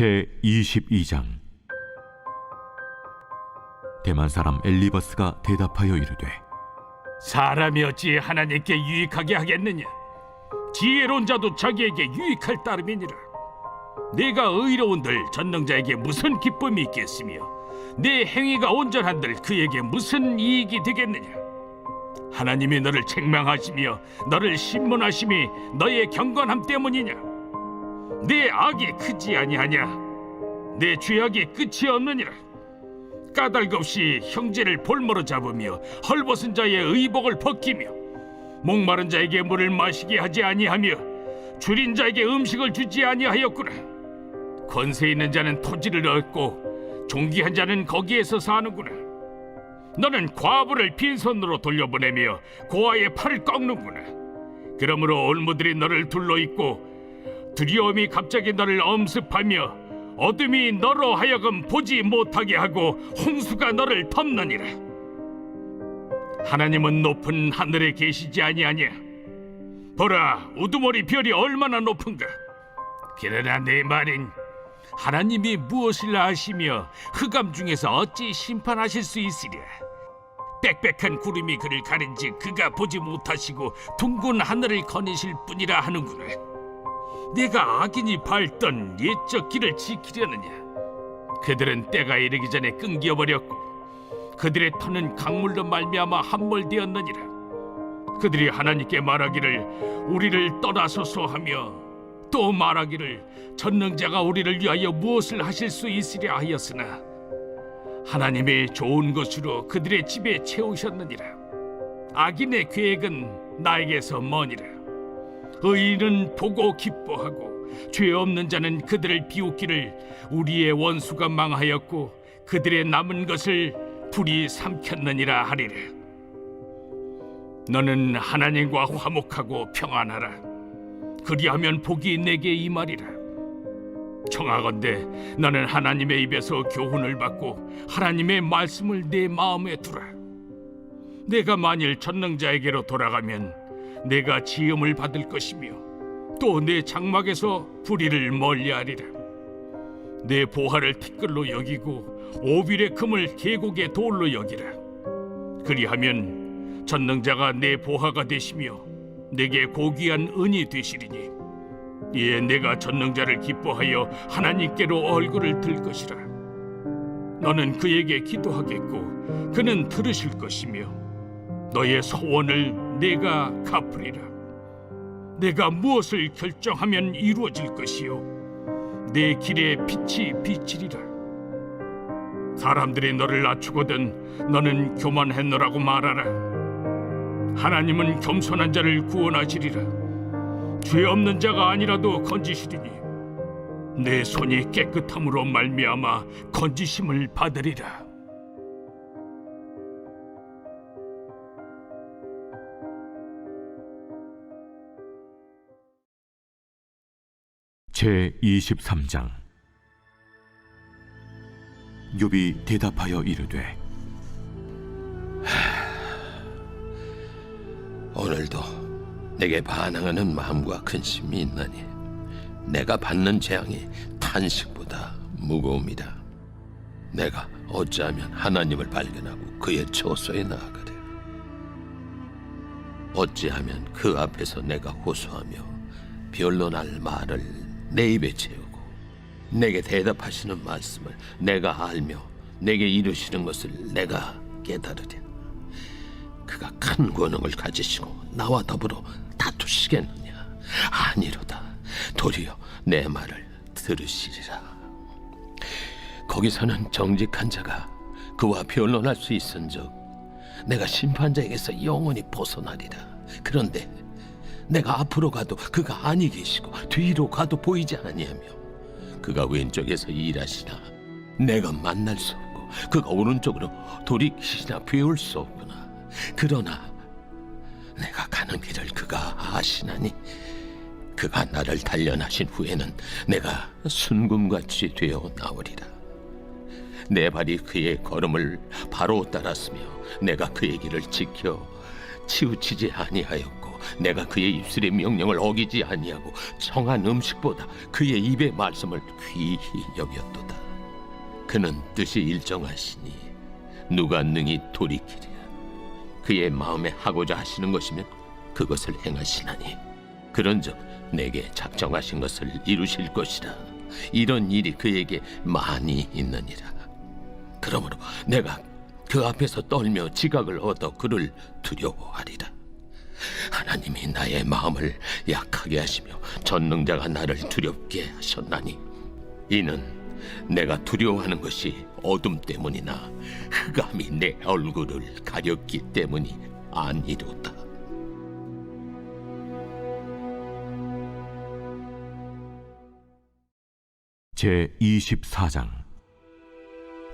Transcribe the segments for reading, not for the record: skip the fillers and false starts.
제22장. 대만 사람 엘리버스가 대답하여 이르되, 사람이 어찌 하나님께 유익하게 하겠느냐? 지혜로운 자도 자기에게 유익할 따름이니라. 내가 의로운들 전능자에게 무슨 기쁨이 있겠으며 내 행위가 온전한들 그에게 무슨 이익이 되겠느냐? 하나님이 너를 책망하시며 너를 신문하심이 너의 경건함 때문이냐? 내 악이 크지 아니하냐? 내 죄악이 끝이 없느니라. 까닭 없이 형제를 볼모로 잡으며 헐벗은 자의 의복을 벗기며 목마른 자에게 물을 마시게 하지 아니하며 줄인 자에게 음식을 주지 아니하였구나. 권세 있는 자는 토지를 얻고 존귀한 자는 거기에서 사는구나. 너는 과부를 빈손으로 돌려보내며 고아의 팔을 꺾는구나. 그러므로 올무들이 너를 둘러있고 두려움이 갑자기 너를 엄습하며 어둠이 너로 하여금 보지 못하게 하고 홍수가 너를 덮느니라. 하나님은 높은 하늘에 계시지 아니하냐? 보라, 우두머리 별이 얼마나 높은가? 그러나 내 말인 하나님이 무엇을 아시며 흑암 중에서 어찌 심판하실 수 있으랴? 빽빽한 구름이 그를 가린즉 그가 보지 못하시고 둥근 하늘을 거니실 뿐이라 하는구나. 네가 악인이 밟던 옛적 길을 지키려느냐? 그들은 때가 이르기 전에 끊겨버렸고 그들의 터는 강물로 말미암아 함몰되었느니라. 그들이 하나님께 말하기를 우리를 떠나소서 하며 또 말하기를 전능자가 우리를 위하여 무엇을 하실 수 있으랴 하였으나 하나님의 좋은 것으로 그들의 집에 채우셨느니라. 악인의 계획은 나에게서 머니라. 의인은 보고 기뻐하고 죄 없는 자는 그들을 비웃기를 우리의 원수가 망하였고 그들의 남은 것을 불이 삼켰느니라 하리라. 너는 하나님과 화목하고 평안하라. 그리하면 복이 내게 임하리라. 청하건대 너는 하나님의 입에서 교훈을 받고 하나님의 말씀을 내 마음에 두라. 내가 만일 전능자에게로 돌아가면 내가 지음을 받을 것이며 또 내 장막에서 불의를 멀리하리라. 내 보화를 티끌로 여기고 오빌의 금을 계곡의 돌로 여기라. 그리하면 전능자가 내 보화가 되시며 내게 고귀한 은이 되시리니 이에 내가 전능자를 기뻐하여 하나님께로 얼굴을 들 것이라. 너는 그에게 기도하겠고 그는 들으실 것이며 너의 소원을 내가 갚으리라. 내가 무엇을 결정하면 이루어질 것이요 내 길에 빛이 비치리라. 사람들이 너를 낮추거든 너는 교만했노라고 말하라. 하나님은 겸손한 자를 구원하시리라. 죄 없는 자가 아니라도 건지시리니 내 손이 깨끗함으로 말미암아 건지심을 받으리라. 제23장. 욥이 대답하여 이르되, 오늘도 내게 반항하는 마음과 근심이 있나니 내가 받는 재앙이 탄식보다 무거움이라. 내가 어찌하면 하나님을 발견하고 그의 처소에 나아가랴? 어찌하면 그 앞에서 내가 호소하며 변론할 말을 내 입에 채우고 내게 대답하시는 말씀을 내가 알며 내게 이루시는 것을 내가 깨달으랴? 그가 큰 권능을 가지시고 나와 더불어 다투시겠느냐? 아니로다. 도리어 내 말을 들으시리라. 거기서는 정직한 자가 그와 변론할 수 있은즉 내가 심판자에게서 영원히 벗어나리라. 그런데 내가 앞으로 가도 그가 아니 계시고 뒤로 가도 보이지 아니하며 그가 왼쪽에서 일하시나 내가 만날 수 없고 그가 오른쪽으로 돌이키시나 배울 수 없구나. 그러나 내가 가는 길을 그가 아시나니 그가 나를 단련하신 후에는 내가 순금같이 되어 나오리라. 내 발이 그의 걸음을 바로 따랐으며 내가 그의 길을 지켜 치우치지 아니하였고 내가 그의 입술의 명령을 어기지 아니하고 청한 음식보다 그의 입의 말씀을 귀히 여겼도다. 그는 뜻이 일정하시니 누가 능히 돌이키랴. 그의 마음에 하고자 하시는 것이면 그것을 행하시나니 그런즉 내게 작정하신 것을 이루실 것이라. 이런 일이 그에게 많이 있느니라. 그러므로 내가 그 앞에서 떨며 지각을 얻어 그를 두려워하리라. 하나님이 나의 마음을 약하게 하시며 전능자가 나를 두렵게 하셨나니 이는 내가 두려워하는 것이 어둠 때문이나 흑암이 내 얼굴을 가렸기 때문이 아니로다. 제24장.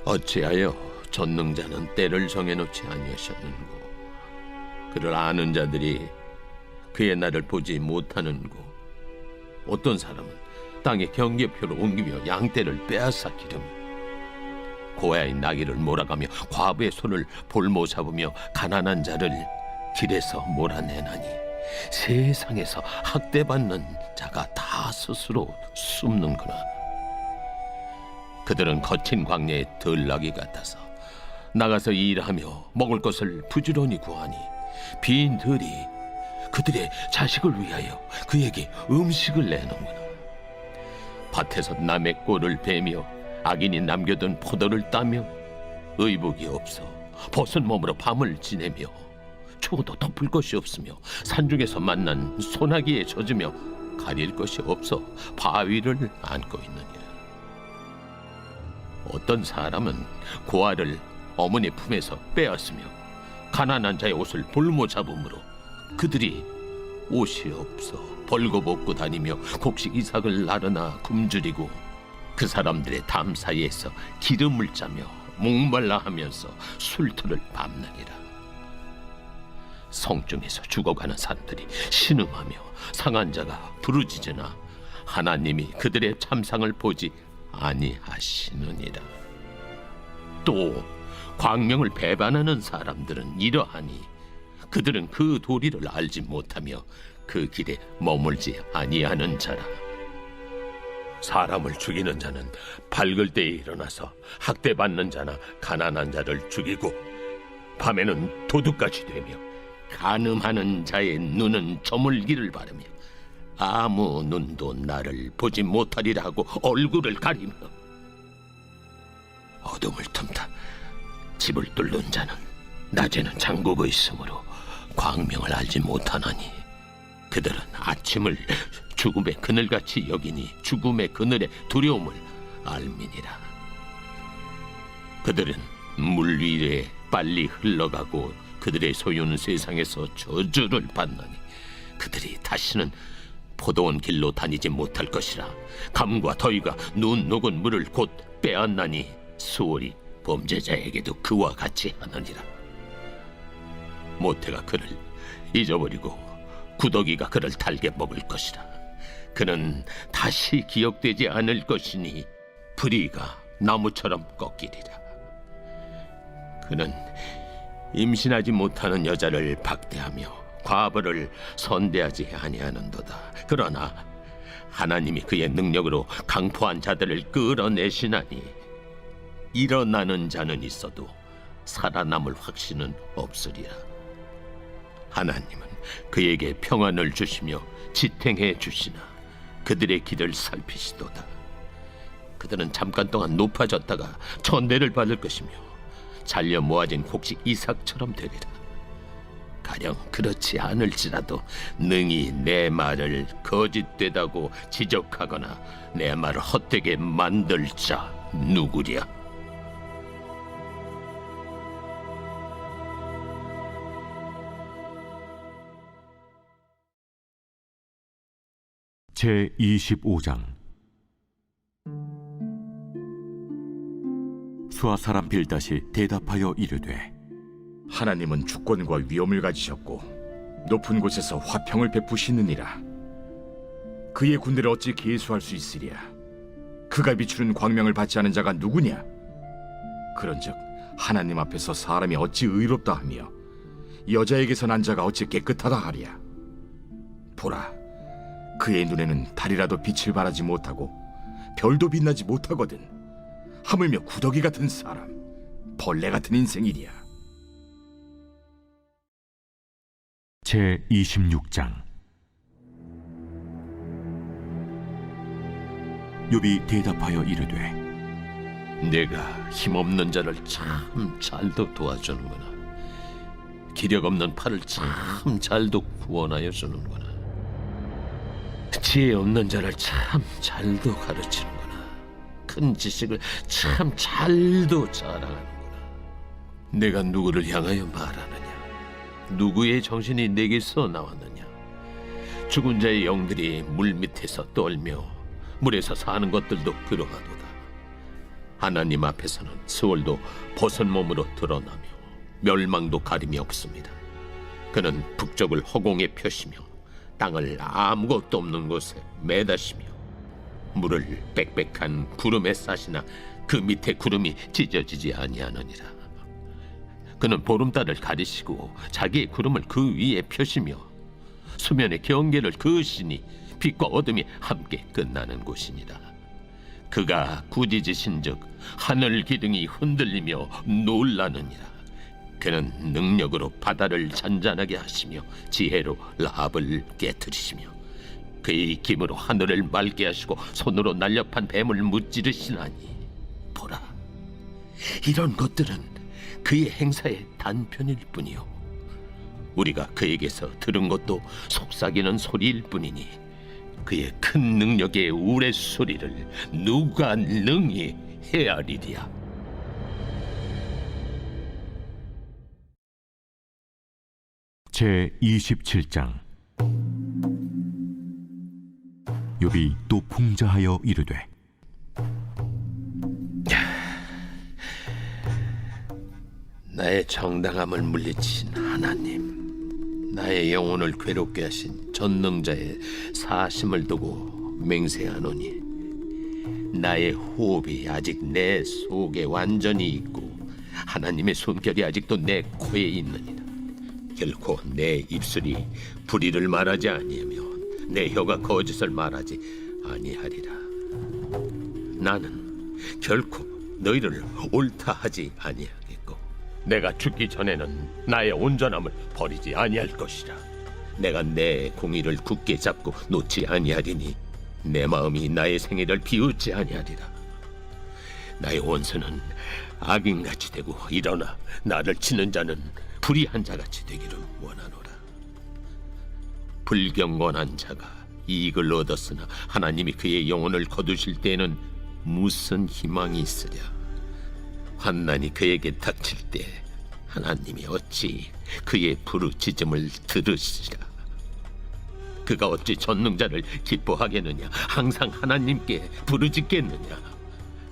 어찌하여 전능자는 때를 정해놓지 아니하셨는고. 그를 아는 자들이 그의 날을 보지 못하는고. 어떤 사람은 땅에 경계표를 옮기며 양떼를 빼앗아 기르며 고아의 나귀를 몰아가며 과부의 손을 볼모 잡으며 가난한 자를 길에서 몰아내나니 세상에서 학대받는 자가 다 스스로 숨는구나. 그들은 거친 광야의 들나귀 같아서 나가서 일하며 먹을 것을 부지런히 구하니 빈 들이 그들의 자식을 위하여 그에게 음식을 내놓는구나. 밭에서 남의 꼴을 베며 악인이 남겨둔 포도를 따며 의복이 없어 벗은 몸으로 밤을 지내며 추워도 덮을 것이 없으며 산중에서 만난 소나기에 젖으며 가릴 것이 없어 바위를 안고 있느니라. 어떤 사람은 고아를 어머니 품에서 빼앗으며 가난한 자의 옷을 볼모 잡음으로 그들이 옷이 없어 벌거벗고 다니며 곡식 이삭을 나르나 굶주리고 그 사람들의 담 사이에서 기름을 짜며 목말라 하면서 술틀을 밟느니라. 성중에서 죽어가는 사람들이 신음하며 상한 자가 부르짖으나 하나님이 그들의 참상을 보지 아니하시느니라. 또 광명을 배반하는 사람들은 이러하니 그들은 그 도리를 알지 못하며 그 길에 머물지 아니하는 자라. 사람을 죽이는 자는 밝을 때에 일어나서 학대받는 자나 가난한 자를 죽이고 밤에는 도둑같이 되며 간음하는 자의 눈은 저물기를 바라며 아무 눈도 나를 보지 못하리라 하고 얼굴을 가리며 어둠을 틈타 집을 뚫는 자는 낮에는 잠그고 있으므로 광명을 알지 못하나니 그들은 아침을 죽음의 그늘같이 여기니 죽음의 그늘의 두려움을 알미니라. 그들은 물 위에 빨리 흘러가고 그들의 소유는 세상에서 저주를 받나니 그들이 다시는 포도원 길로 다니지 못할 것이라. 감과 더위가 눈 녹은 물을 곧 빼앗나니 수월이 범죄자에게도 그와 같이 하느니라. 모태가 그를 잊어버리고 구더기가 그를 달게 먹을 것이라. 그는 다시 기억되지 않을 것이니 불의가 나무처럼 꺾이리라. 그는 임신하지 못하는 여자를 박대하며 과부를 선대하지 아니하는도다. 그러나 하나님이 그의 능력으로 강포한 자들을 끌어내시나니 일어나는 자는 있어도 살아남을 확신은 없으리라. 하나님은 그에게 평안을 주시며 지탱해 주시나 그들의 길을 살피시도다. 그들은 잠깐 동안 높아졌다가 천대를 받을 것이며 잘려 모아진 곡식 이삭처럼 되리라. 가령 그렇지 않을지라도 능히 내 말을 거짓되다고 지적하거나 내 말을 헛되게 만들 자 누구랴? 제25장. 수아 사람 빌닷이 대답하여 이르되 하나님은 주권과 위엄을 가지셨고 높은 곳에서 화평을 베푸시느니라. 그의 군대를 어찌 계수할 수 있으랴? 그가 비추는 광명을 받지 않은 자가 누구냐? 그런즉 하나님 앞에서 사람이 어찌 의롭다 하며 여자에게서 난 자가 어찌 깨끗하다 하랴? 보라, 그의 눈에는 달이라도 빛을 발하지 못하고 별도 빛나지 못하거든. 하물며 구더기 같은 사람, 벌레 같은 인생이랴. 제 26장. 욥이 대답하여 이르되 내가 힘없는 자를 참 잘도 도와주는구나. 기력 없는 팔을 참 잘도 구원하여 주는구나. 지혜 없는 자를 참 잘도 가르치는구나. 큰 지식을 참 잘도 자랑하는구나. 내가 누구를 향하여 말하느냐? 누구의 정신이 내게서 나왔느냐? 죽은 자의 영들이 물 밑에서 떨며 물에서 사는 것들도 그러하도다. 하나님 앞에서는 스월도 벗은 몸으로 드러나며 멸망도 가림이 없습니다. 그는 북쪽을 허공에 펴시며 땅을 아무것도 없는 곳에 매다시며 물을 빽빽한 구름에 싸시나 그 밑에 구름이 찢어지지 아니하느니라. 그는 보름달을 가리시고 자기의 구름을 그 위에 펴시며 수면의 경계를 그으시니 빛과 어둠이 함께 끝나는 곳이니라. 그가 꾸짖으신즉 하늘 기둥이 흔들리며 놀라느니라. 그는 능력으로 바다를 잔잔하게 하시며 지혜로 라합을 깨뜨리시며 그의 힘으로 하늘을 맑게 하시고 손으로 날렵한 뱀을 무찌르시나니 보라, 이런 것들은 그의 행사의 단편일 뿐이요 우리가 그에게서 들은 것도 속삭이는 소리일 뿐이니 그의 큰 능력의 우레소리를 누가 능히 헤아리랴. 제 27장. 욥이 또 풍자하여 이르되 나의 정당함을 물리친 하나님, 나의 영혼을 괴롭게 하신 전능자의 사심을 두고 맹세하노니 나의 호흡이 아직 내 속에 완전히 있고 하나님의 숨결이 아직도 내 코에 있느니라. 결코 내 입술이 불의를 말하지 아니하며 내 혀가 거짓을 말하지 아니하리라. 나는 결코 너희를 옳다 하지 아니하겠고 내가 죽기 전에는 나의 온전함을 버리지 아니할 것이라. 내가 내 공의를 굳게 잡고 놓지 아니하리니 내 마음이 나의 생애를 비웃지 아니하리라. 나의 원수는 악인같이 되고 일어나 나를 치는 자는 불의한 자같이 되기를 원하노라. 불경건한 자가 이익을 얻었으나 하나님이 그의 영혼을 거두실 때에는 무슨 희망이 있으랴. 환난이 그에게 닥칠 때 하나님이 어찌 그의 부르짖음을 들으시리라. 그가 어찌 전능자를 기뻐하겠느냐. 항상 하나님께 부르짖겠느냐.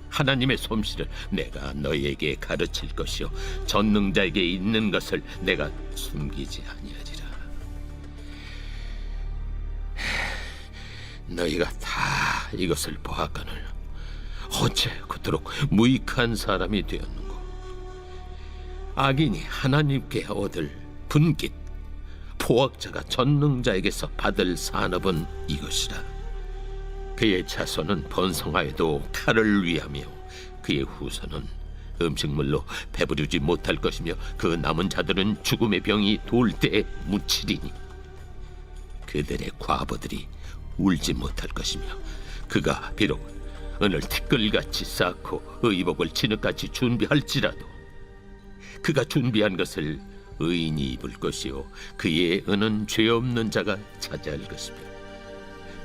하나님의 솜씨를 내가 너희에게 가르칠 것이요 전능자에게 있는 것을 내가 숨기지 아니하리라. 너희가 다 이것을 보았거늘 어째 그토록 무익한 사람이 되었는고. 악인이 하나님께 얻을 분깃, 포악자가 전능자에게서 받을 산업은 이것이라. 그의 자손은 번성하여도 칼을 위하며 그의 후손은 음식물로 배부르지 못할 것이며 그 남은 자들은 죽음의 병이 돌 때에 묻히리니 그들의 과부들이 울지 못할 것이며 그가 비록 은을 티끌같이 쌓고 의복을 진흙같이 준비할지라도 그가 준비한 것을 의인이 입을 것이요 그의 은은 죄 없는 자가 차지할 것이며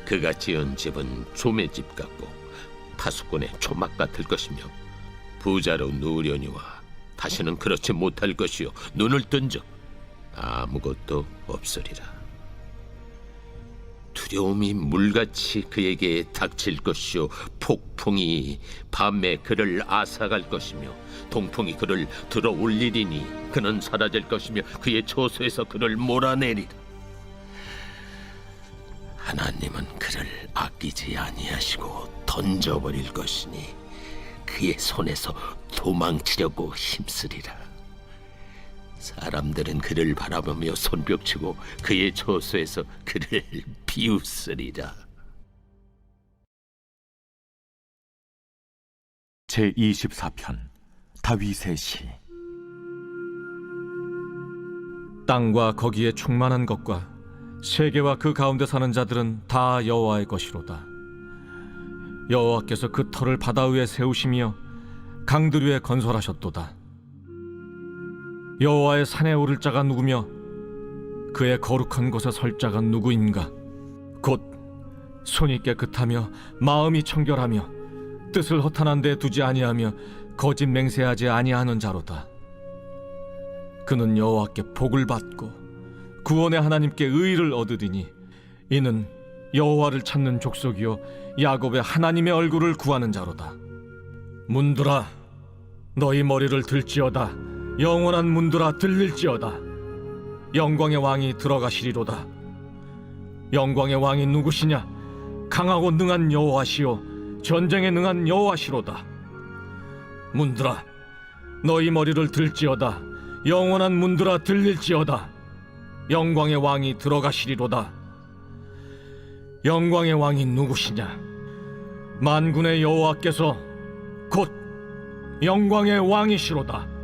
그가 지은 집은 조매집 같고 파수꾼의 초막 같을 것이며 부자로 누우려니와 다시는 그렇지 못할 것이요 눈을 뜬즉 아무것도 없으리라. 두려움이 물같이 그에게 닥칠 것이요 폭풍이 밤에 그를 앗아갈 것이며 동풍이 그를 들어 올리리니 그는 사라질 것이며 그의 처소에서 그를 몰아내리라. 하나님은 그를 아끼지 아니하시고 던져버릴 것이니 그의 손에서 도망치려고 힘쓰리라. 사람들은 그를 바라보며 손뼉치고 그의 처소에서 그를 비웃으리라. 제24편 다윗의 시. 땅과 거기에 충만한 것과 세계와 그 가운데 사는 자들은 다 여호와의 것이로다. 여호와께서 그 터를 바다 위에 세우시며 강들 위에 건설하셨도다. 여호와의 산에 오를 자가 누구며 그의 거룩한 곳에 설 자가 누구인가? 곧 손이 깨끗하며 마음이 청결하며 뜻을 허탄한 데 두지 아니하며 거짓 맹세하지 아니하는 자로다. 그는 여호와께 복을 받고 구원의 하나님께 의를 얻으리니 이는 여호와를 찾는 족속이요 야곱의 하나님의 얼굴을 구하는 자로다. 문들아 너희 머리를 들지어다. 영원한 문들아 들릴지어다. 영광의 왕이 들어가시리로다. 영광의 왕이 누구시냐? 강하고 능한 여호와시요 전쟁에 능한 여호와시로다. 문들아 너희 머리를 들지어다. 영원한 문들아 들릴지어다. 영광의 왕이 들어가시리로다. 영광의 왕이 누구시냐? 만군의 여호와께서 곧 영광의 왕이시로다.